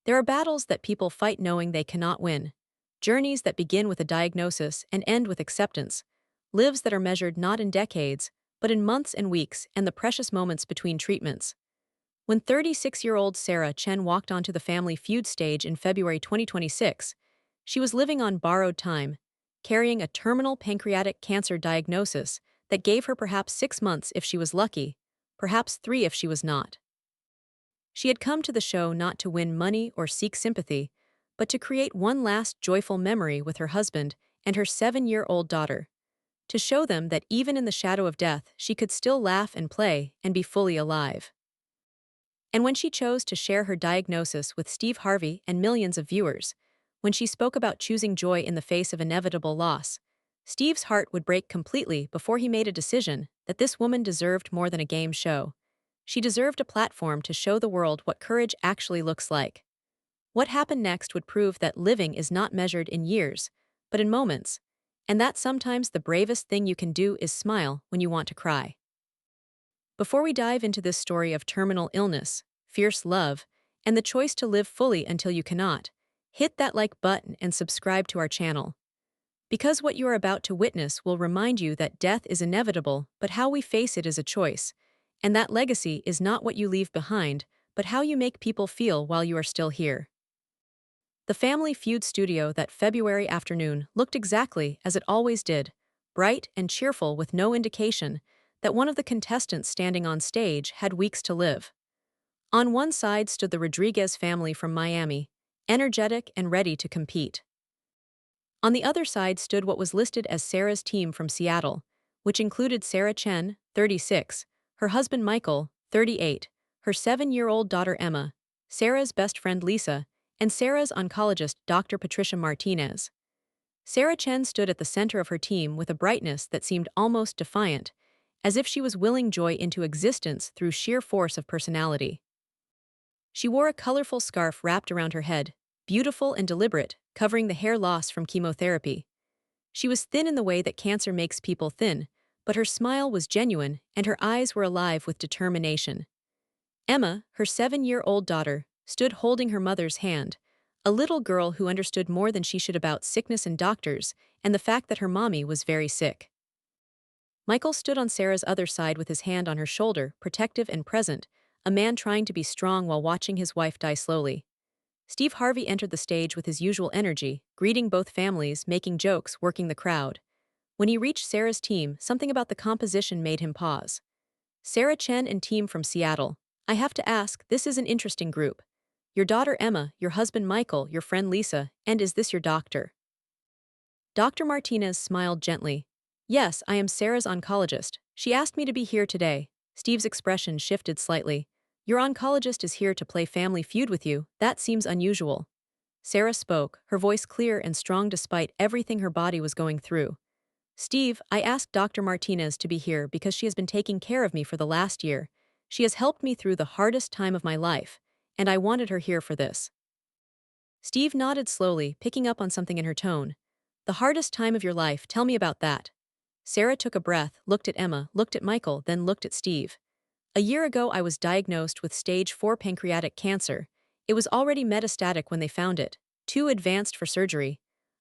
There are battles that people fight knowing they cannot win, journeys that begin with a diagnosis and end with acceptance, lives that are measured not in decades, but in months and weeks and the precious moments between treatments. When 36-year-old Sarah Chen walked onto the Family Feud stage in February 2026, she was living on borrowed time, carrying a terminal pancreatic cancer diagnosis that gave her perhaps 6 months if she was lucky, perhaps 3 if she was not. She had come to the show not to win money or seek sympathy, but to create one last joyful memory with her husband and her 7-year-old daughter, to show them that even in the shadow of death she could still laugh and play and be fully alive. And when she chose to share her diagnosis with Steve Harvey and millions of viewers, when she spoke about choosing joy in the face of inevitable loss, Steve's heart would break completely before he made a decision that this woman deserved more than a game show. She deserved a platform to show the world what courage actually looks like. What happened next would prove that living is not measured in years, but in moments, and that sometimes the bravest thing you can do is smile when you want to cry. Before we dive into this story of terminal illness, fierce love, and the choice to live fully until you cannot, hit that like button and subscribe to our channel. Because what you are about to witness will remind you that death is inevitable, but how we face it is a choice, and that legacy is not what you leave behind, but how you make people feel while you are still here. The Family Feud studio that February afternoon looked exactly as it always did, bright and cheerful with no indication that one of the contestants standing on stage had weeks to live. On one side stood the Rodriguez family from Miami, energetic and ready to compete. On the other side stood what was listed as Sarah's team from Seattle, which included Sarah Chen, 36, her husband Michael, 38, her 7-year-old daughter Emma, Sarah's best friend Lisa, and Sarah's oncologist Dr. Patricia Martinez. Sarah Chen stood at the center of her team with a brightness that seemed almost defiant, as if she was willing joy into existence through sheer force of personality. She wore a colorful scarf wrapped around her head, beautiful and deliberate, covering the hair loss from chemotherapy. She was thin in the way that cancer makes people thin, but her smile was genuine and her eyes were alive with determination. Emma, her 7-year-old daughter, stood holding her mother's hand, a little girl who understood more than she should about sickness and doctors and the fact that her mommy was very sick. Michael stood on Sarah's other side with his hand on her shoulder, protective and present, a man trying to be strong while watching his wife die slowly. Steve Harvey entered the stage with his usual energy, greeting both families, making jokes, working the crowd. When he reached Sarah's team, something about the composition made him pause. Sarah Chen and team from Seattle. I have to ask, this is an interesting group. Your daughter Emma, your husband Michael, your friend Lisa, and is this your doctor? Dr. Martinez smiled gently. Yes, I am Sarah's oncologist. She asked me to be here today. Steve's expression shifted slightly. Your oncologist is here to play Family Feud with you. That seems unusual. Sarah spoke, her voice clear and strong despite everything her body was going through. Steve, I asked Dr. Martinez to be here because she has been taking care of me for the last year. She has helped me through the hardest time of my life, and I wanted her here for this. Steve nodded slowly, picking up on something in her tone. The hardest time of your life, tell me about that. Sarah took a breath, looked at Emma, looked at Michael, then looked at Steve. A year ago I was diagnosed with stage 4 pancreatic cancer. It was already metastatic when they found it, too advanced for surgery.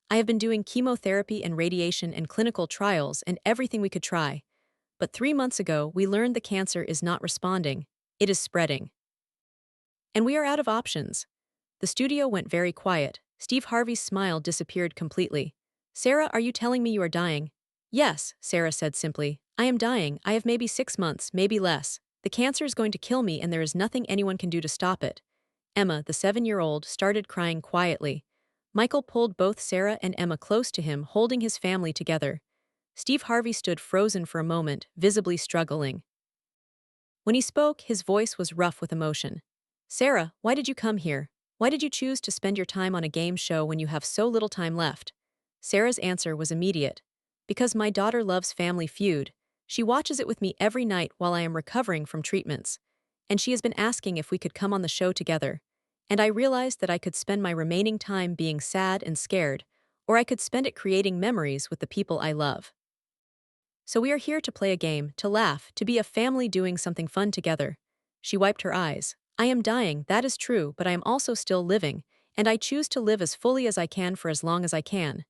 I have been doing chemotherapy and radiation and clinical trials and everything we could try. But 3 months ago we learned the cancer is not responding, it is spreading. And we are out of options. The studio went very quiet. Steve Harvey's smile disappeared completely. Sarah, are you telling me you are dying? Yes, Sarah said simply. I am dying. I have maybe 6 months, maybe less. The cancer is going to kill me and there is nothing anyone can do to stop it. Emma, the 7-year-old, started crying quietly. Michael pulled both Sarah and Emma close to him, holding his family together. Steve Harvey stood frozen for a moment, visibly struggling. When he spoke, his voice was rough with emotion. Sarah, why did you come here? Why did you choose to spend your time on a game show when you have so little time left? Sarah's answer was immediate. Because my daughter loves Family Feud. She watches it with me every night while I am recovering from treatments. And she has been asking if we could come on the show together. And I realized that I could spend my remaining time being sad and scared, or I could spend it creating memories with the people I love. So we are here to play a game, to laugh, to be a family doing something fun together. She wiped her eyes. I am dying, that is true, but I am also still living, and I choose to live as fully as I can for as long as I can.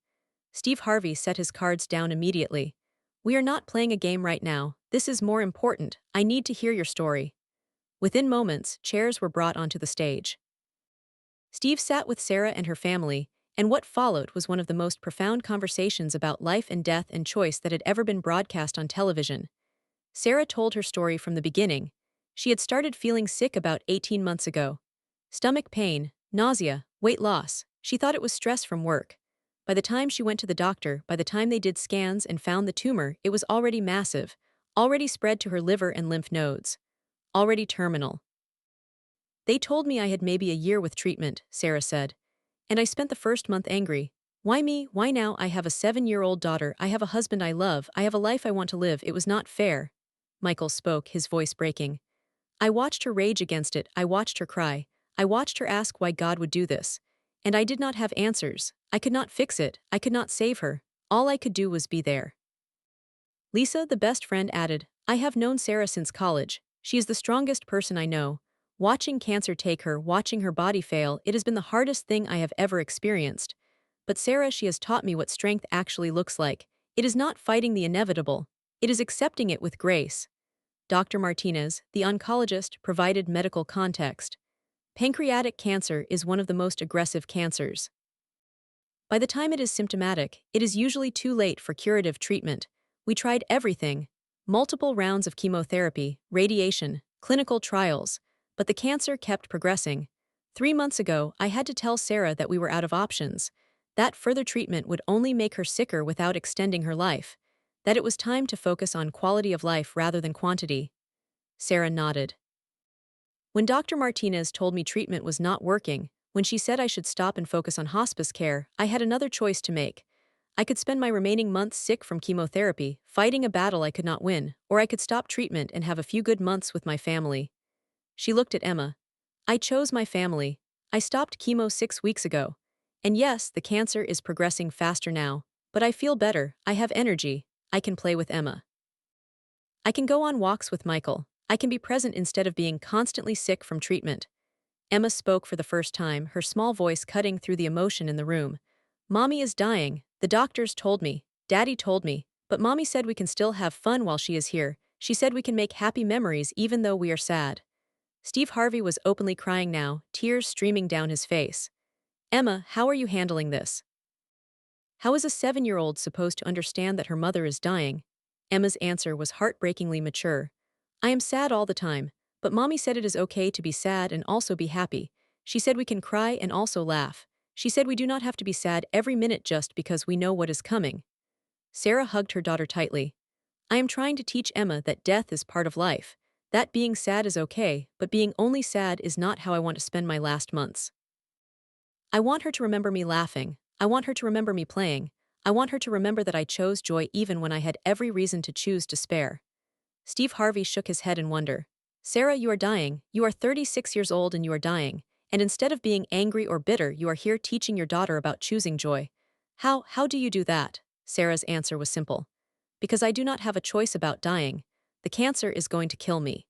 Steve Harvey set his cards down immediately. We are not playing a game right now. This is more important. I need to hear your story. Within moments, chairs were brought onto the stage. Steve sat with Sarah and her family, and what followed was one of the most profound conversations about life and death and choice that had ever been broadcast on television. Sarah told her story from the beginning. She had started feeling sick about 18 months ago. Stomach pain, nausea, weight loss. She thought it was stress from work. By the time she went to the doctor, by the time they did scans and found the tumor, it was already massive, already spread to her liver and lymph nodes, already terminal. They told me I had maybe a year with treatment, Sarah said. And I spent the first month angry. Why me? Why now? I have a 7-year-old daughter, I have a husband I love, I have a life I want to live, it was not fair. Michael spoke, his voice breaking. I watched her rage against it, I watched her cry, I watched her ask why God would do this. And I did not have answers, I could not fix it, I could not save her, all I could do was be there. Lisa, the best friend, added, I have known Sarah since college, she is the strongest person I know. Watching cancer take her, watching her body fail, it has been the hardest thing I have ever experienced. But Sarah, she has taught me what strength actually looks like. It is not fighting the inevitable, it is accepting it with grace. Dr. Martinez, the oncologist, provided medical context. Pancreatic cancer is one of the most aggressive cancers. By the time it is symptomatic, it is usually too late for curative treatment. We tried everything, multiple rounds of chemotherapy, radiation, clinical trials, but the cancer kept progressing. 3 months ago, I had to tell Sarah that we were out of options, that further treatment would only make her sicker without extending her life, that it was time to focus on quality of life rather than quantity. Sarah nodded. When Dr. Martinez told me treatment was not working, when she said I should stop and focus on hospice care, I had another choice to make. I could spend my remaining months sick from chemotherapy, fighting a battle I could not win, or I could stop treatment and have a few good months with my family. She looked at Emma. I chose my family. I stopped chemo 6 weeks ago. And yes, the cancer is progressing faster now, but I feel better, I have energy, I can play with Emma. I can go on walks with Michael, I can be present instead of being constantly sick from treatment. Emma spoke for the first time, her small voice cutting through the emotion in the room. Mommy is dying, the doctors told me, Daddy told me, but Mommy said we can still have fun while she is here, she said we can make happy memories even though we are sad. Steve Harvey was openly crying now, tears streaming down his face. Emma, how are you handling this? How is a 7-year-old supposed to understand that her mother is dying? Emma's answer was heartbreakingly mature. I am sad all the time, but Mommy said it is okay to be sad and also be happy. She said we can cry and also laugh. She said we do not have to be sad every minute just because we know what is coming. Sarah hugged her daughter tightly. I am trying to teach Emma that death is part of life, that being sad is okay, but being only sad is not how I want to spend my last months. I want her to remember me laughing, I want her to remember me playing, I want her to remember that I chose joy even when I had every reason to choose despair. Steve Harvey shook his head in wonder. Sarah, you are dying, you are 36 years old and you are dying, and instead of being angry or bitter you are here teaching your daughter about choosing joy. How do you do that? Sarah's answer was simple. Because I do not have a choice about dying. The cancer is going to kill me.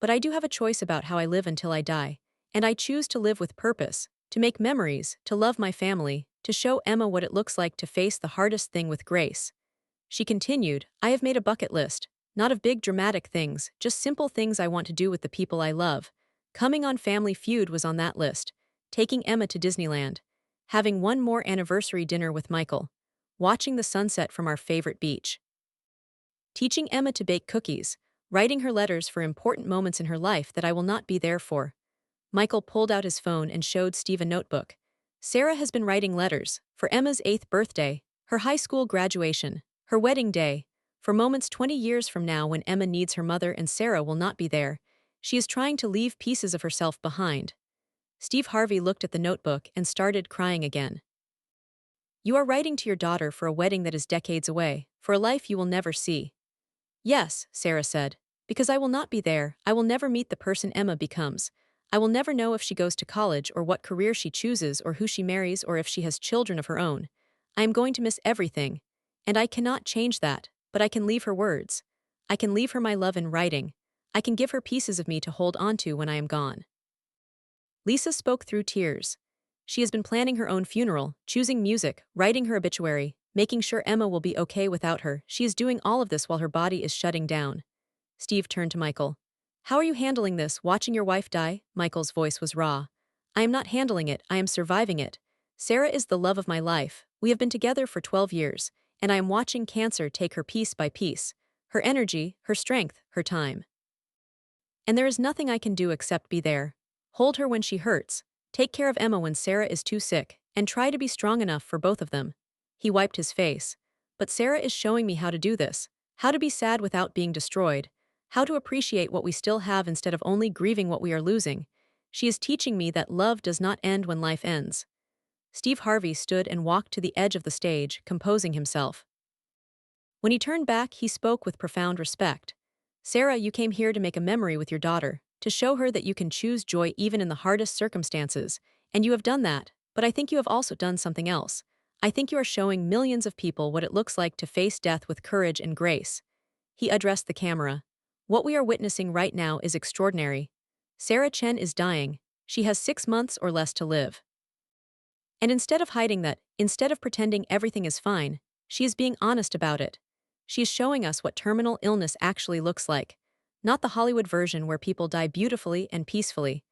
But I do have a choice about how I live until I die, and I choose to live with purpose, to make memories, to love my family, to show Emma what it looks like to face the hardest thing with grace. She continued, I have made a bucket list, not of big dramatic things, just simple things I want to do with the people I love. Coming on Family Feud was on that list, taking Emma to Disneyland, having one more anniversary dinner with Michael, watching the sunset from our favorite beach. Teaching Emma to bake cookies, writing her letters for important moments in her life that I will not be there for. Michael pulled out his phone and showed Steve a notebook. Sarah has been writing letters for Emma's 8th birthday, her high school graduation, her wedding day, for moments 20 years from now when Emma needs her mother and Sarah will not be there. She is trying to leave pieces of herself behind. Steve Harvey looked at the notebook and started crying again. You are writing to your daughter for a wedding that is decades away, for a life you will never see. Yes, Sarah said, because I will not be there, I will never meet the person Emma becomes. I will never know if she goes to college or what career she chooses or who she marries or if she has children of her own. I am going to miss everything. And I cannot change that, but I can leave her words. I can leave her my love in writing. I can give her pieces of me to hold onto when I am gone. Lisa spoke through tears. She has been planning her own funeral, choosing music, writing her obituary, making sure Emma will be okay without her. She is doing all of this while her body is shutting down. Steve turned to Michael. How are you handling this, watching your wife die? Michael's voice was raw. I am not handling it, I am surviving it. Sarah is the love of my life. We have been together for 12 years, and I am watching cancer take her piece by piece. Her energy, her strength, her time. And there is nothing I can do except be there. Hold her when she hurts, take care of Emma when Sarah is too sick, and try to be strong enough for both of them. He wiped his face. But Sarah is showing me how to do this, how to be sad without being destroyed, how to appreciate what we still have instead of only grieving what we are losing. She is teaching me that love does not end when life ends. Steve Harvey stood and walked to the edge of the stage, composing himself. When he turned back, he spoke with profound respect. Sarah, you came here to make a memory with your daughter, to show her that you can choose joy even in the hardest circumstances, and you have done that, but I think you have also done something else. I think you are showing millions of people what it looks like to face death with courage and grace. He addressed the camera. What we are witnessing right now is extraordinary. Sarah Chen is dying. She has 6 months or less to live. And instead of hiding that, instead of pretending everything is fine, she is being honest about it. She is showing us what terminal illness actually looks like. Not the Hollywood version where people die beautifully and peacefully,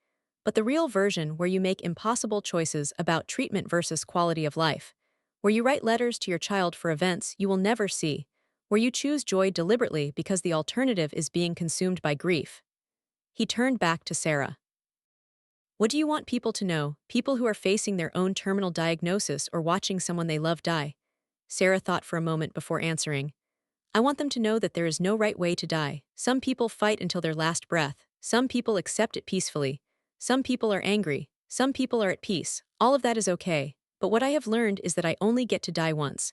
but the real version where you make impossible choices about treatment versus quality of life, where you write letters to your child for events you will never see, where you choose joy deliberately because the alternative is being consumed by grief. He turned back to Sarah. What do you want people to know, people who are facing their own terminal diagnosis or watching someone they love die? Sarah thought for a moment before answering. I want them to know that there is no right way to die. Some people fight until their last breath. Some people accept it peacefully. Some people are angry. Some people are at peace. All of that is okay. But what I have learned is that I only get to die once.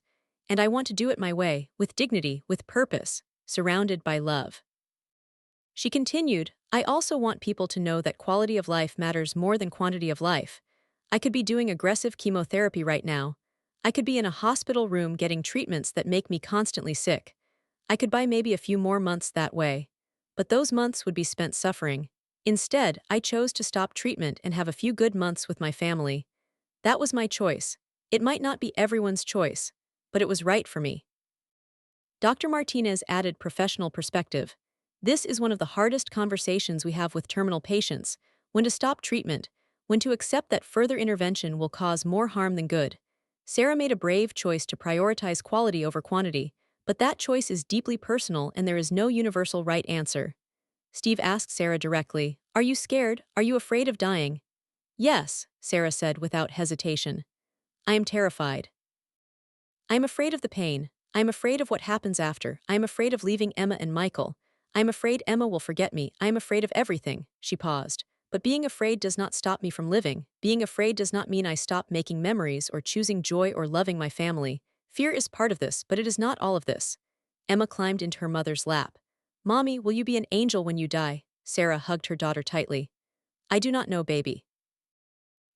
And I want to do it my way, with dignity, with purpose, surrounded by love. She continued, I also want people to know that quality of life matters more than quantity of life. I could be doing aggressive chemotherapy right now. I could be in a hospital room getting treatments that make me constantly sick. I could buy maybe a few more months that way. But those months would be spent suffering. Instead, I chose to stop treatment and have a few good months with my family. That was my choice. It might not be everyone's choice, but it was right for me. Dr. Martinez added professional perspective. This is one of the hardest conversations we have with terminal patients, when to stop treatment, when to accept that further intervention will cause more harm than good. Sarah made a brave choice to prioritize quality over quantity, but that choice is deeply personal and there is no universal right answer. Steve asked Sarah directly, Are you scared? Are you afraid of dying? Yes, Sarah said without hesitation. I am terrified. I am afraid of the pain. I am afraid of what happens after. I am afraid of leaving Emma and Michael. I am afraid Emma will forget me. I am afraid of everything. She paused. But being afraid does not stop me from living. Being afraid does not mean I stop making memories or choosing joy or loving my family. Fear is part of this, but it is not all of this. Emma climbed into her mother's lap. Mommy, will you be an angel when you die? Sarah hugged her daughter tightly. I do not know, baby.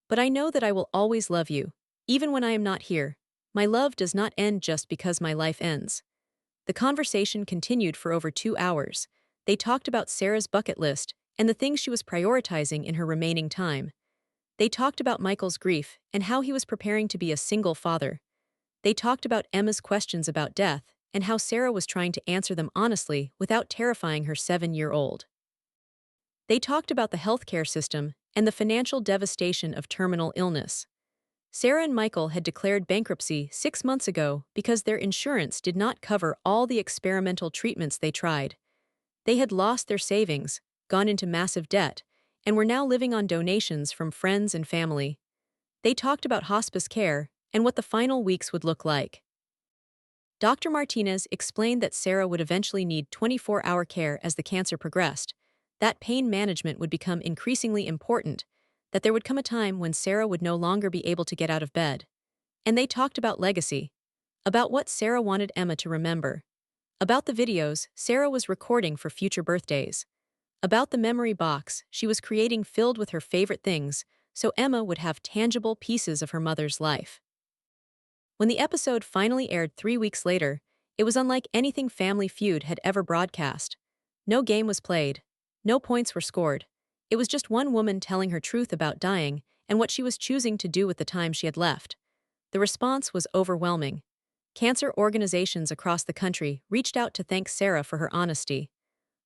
But I know that I will always love you, even when I am not here. My love does not end just because my life ends. The conversation continued for over 2 hours. They talked about Sarah's bucket list and the things she was prioritizing in her remaining time. They talked about Michael's grief and how he was preparing to be a single father. They talked about Emma's questions about death and how Sarah was trying to answer them honestly without terrifying her 7-year-old. They talked about the healthcare system and the financial devastation of terminal illness. Sarah and Michael had declared bankruptcy 6 months ago because their insurance did not cover all the experimental treatments they tried. They had lost their savings, gone into massive debt, and were now living on donations from friends and family. They talked about hospice care and what the final weeks would look like. Dr. Martinez explained that Sarah would eventually need 24-hour care as the cancer progressed, that pain management would become increasingly important, that there would come a time when Sarah would no longer be able to get out of bed. And they talked about legacy, about what Sarah wanted Emma to remember, about the videos Sarah was recording for future birthdays, about the memory box she was creating filled with her favorite things so Emma would have tangible pieces of her mother's life. When the episode finally aired 3 weeks later, it was unlike anything Family Feud had ever broadcast. No game was played, No points were scored. It was just one woman telling her truth about dying and what she was choosing to do with the time she had left. The response was overwhelming. Cancer organizations across the country reached out to thank Sarah for her honesty.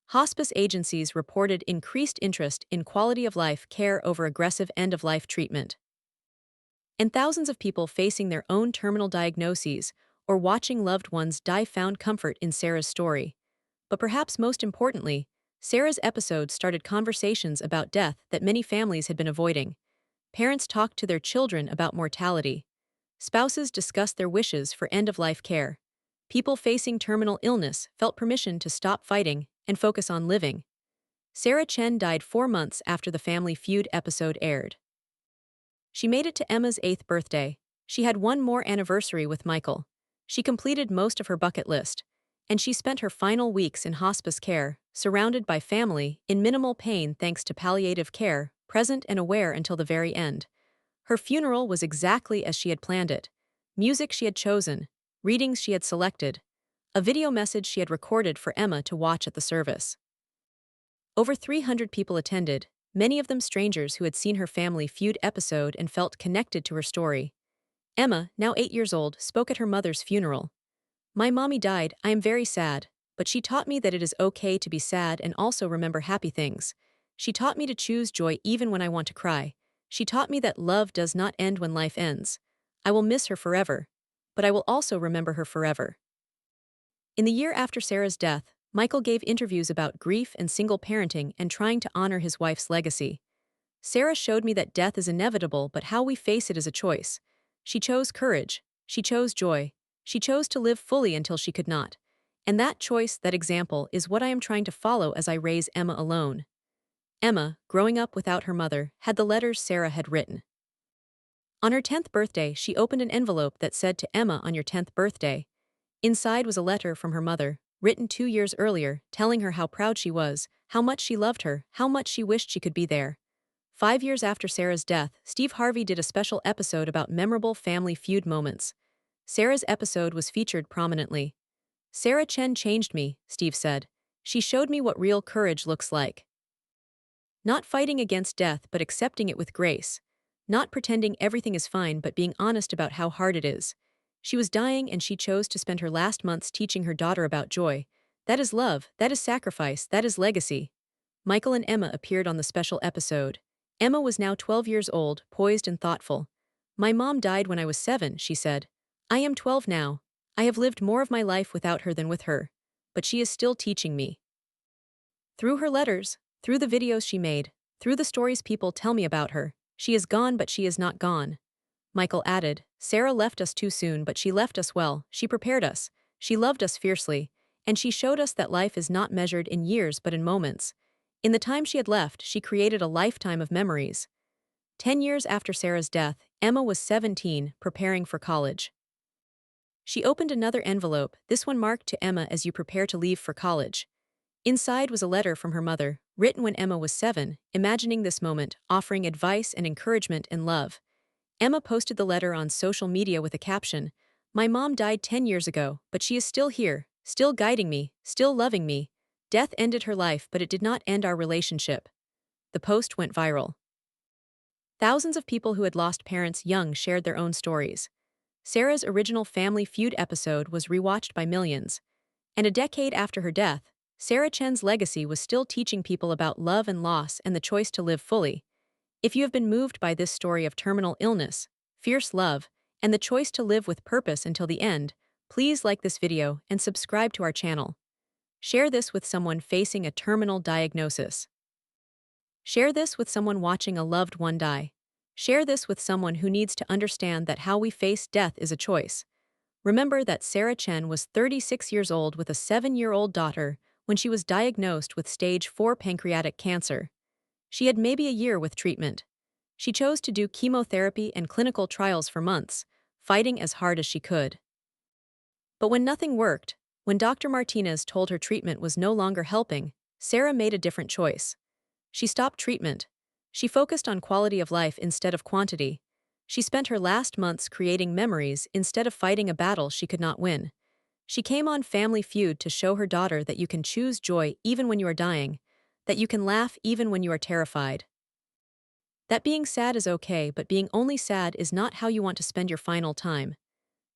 Hospice agencies reported increased interest in quality of life care over aggressive end-of-life treatment. And thousands of people facing their own terminal diagnoses or watching loved ones die found comfort in Sarah's story. But perhaps most importantly, Sarah's episode started conversations about death that many families had been avoiding. Parents talked to their children about mortality. Spouses discussed their wishes for end-of-life care. People facing terminal illness felt permission to stop fighting and focus on living. Sarah Chen died 4 months after the Family Feud episode aired. She made it to Emma's 8th birthday. She had one more anniversary with Michael. She completed most of her bucket list. And she spent her final weeks in hospice care, surrounded by family, in minimal pain thanks to palliative care, present and aware until the very end. Her funeral was exactly as she had planned it. Music she had chosen, readings she had selected, a video message she had recorded for Emma to watch at the service. Over 300 people attended, many of them strangers who had seen her Family Feud episode and felt connected to her story. Emma, now 8 years old, spoke at her mother's funeral. "My mommy died, I am very sad, but she taught me that it is okay to be sad and also remember happy things. She taught me to choose joy even when I want to cry. She taught me that love does not end when life ends. I will miss her forever, but I will also remember her forever." In the year after Sarah's death, Michael gave interviews about grief and single parenting and trying to honor his wife's legacy. "Sarah showed me that death is inevitable, but how we face it is a choice. She chose courage. She chose joy. She chose to live fully until she could not. And that choice, that example, is what I am trying to follow as I raise Emma alone." Emma, growing up without her mother, had the letters Sarah had written. On her 10th birthday, she opened an envelope that said, "To Emma on your 10th birthday." Inside was a letter from her mother, written 2 years earlier, telling her how proud she was, how much she loved her, how much she wished she could be there. 5 years after Sarah's death, Steve Harvey did a special episode about memorable Family Feud moments. Sarah's episode was featured prominently. "Sarah Chen changed me," Steve said. "She showed me what real courage looks like. Not fighting against death but accepting it with grace. Not pretending everything is fine but being honest about how hard it is. She was dying and she chose to spend her last months teaching her daughter about joy. That is love, that is sacrifice, that is legacy." Michael and Emma appeared on the special episode. Emma was now 12 years old, poised and thoughtful. "My mom died when I was 7, she said. I am 12 now. I have lived more of my life without her than with her. But she is still teaching me. Through her letters, through the videos she made, through the stories people tell me about her, she is gone but she is not gone." Michael added, "Sarah left us too soon but she left us well, she prepared us, she loved us fiercely, and she showed us that life is not measured in years but in moments. In the time she had left, she created a lifetime of memories." 10 years after Sarah's death, Emma was 17, preparing for college. She opened another envelope, this one marked "To Emma as you prepare to leave for college." Inside was a letter from her mother, written when Emma was 7, imagining this moment, offering advice and encouragement and love. Emma posted the letter on social media with a caption, "My mom died 10 years ago, but she is still here, still guiding me, still loving me. Death ended her life but it did not end our relationship." The post went viral. Thousands of people who had lost parents young shared their own stories. Sarah's original Family Feud episode was rewatched by millions. And a decade after her death, Sarah Chen's legacy was still teaching people about love and loss and the choice to live fully. If you have been moved by this story of terminal illness, fierce love, and the choice to live with purpose until the end, please like this video and subscribe to our channel. Share this with someone facing a terminal diagnosis. Share this with someone watching a loved one die. Share this with someone who needs to understand that how we face death is a choice. Remember that Sarah Chen was 36 years old with a 7-year-old daughter when she was diagnosed with stage 4 pancreatic cancer. She had maybe a year with treatment. She chose to do chemotherapy and clinical trials for months, fighting as hard as she could. But when nothing worked, when Dr. Martinez told her treatment was no longer helping, Sarah made a different choice. She stopped treatment. She focused on quality of life instead of quantity. She spent her last months creating memories instead of fighting a battle she could not win. She came on Family Feud to show her daughter that you can choose joy even when you are dying. that you can laugh even when you are terrified. That being sad is okay, but being only sad is not how you want to spend your final time.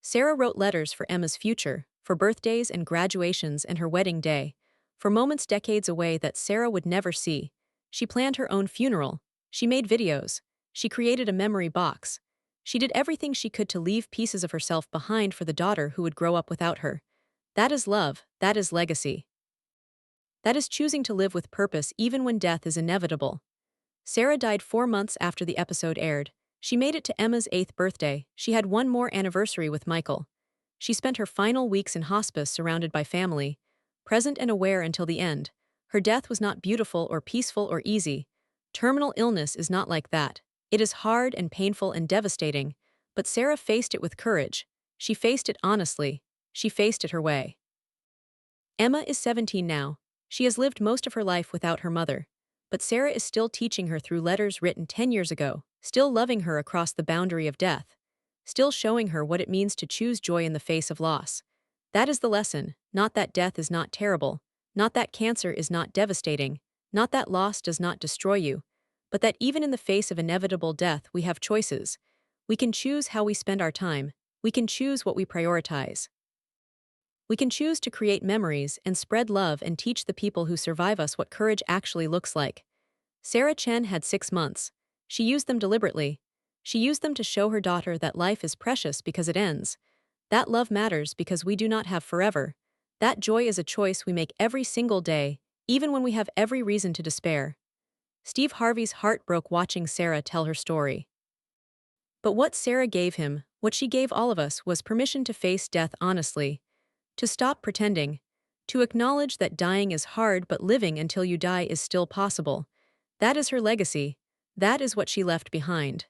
Sarah wrote letters for Emma's future, for birthdays and graduations and her wedding day, for moments decades away that Sarah would never see. She planned her own funeral. She made videos. She created a memory box. She did everything she could to leave pieces of herself behind for the daughter who would grow up without her. That is love, that is legacy. That is choosing to live with purpose even when death is inevitable. Sarah died 4 months after the episode aired. She made it to Emma's 8th birthday. She had one more anniversary with Michael. She spent her final weeks in hospice surrounded by family, present and aware until the end. Her death was not beautiful or peaceful or easy. Terminal illness is not like that. It is hard and painful and devastating, but Sarah faced it with courage. She faced it honestly. She faced it her way. Emma is 17 now. She has lived most of her life without her mother. But Sarah is still teaching her through letters written 10 years ago, still loving her across the boundary of death, still showing her what it means to choose joy in the face of loss. That is the lesson, not that death is not terrible, not that cancer is not devastating, not that loss does not destroy you, but that even in the face of inevitable death we have choices. We can choose how we spend our time. We can choose what we prioritize. We can choose to create memories and spread love and teach the people who survive us what courage actually looks like. Sarah Chen had 6 months. She used them deliberately. She used them to show her daughter that life is precious because it ends. That love matters because we do not have forever. That joy is a choice we make every single day, even when we have every reason to despair. Steve Harvey's heart broke watching Sarah tell her story. But what Sarah gave him, what she gave all of us, was permission to face death honestly. To stop pretending. To acknowledge that dying is hard but living until you die is still possible. That is her legacy. That is what she left behind.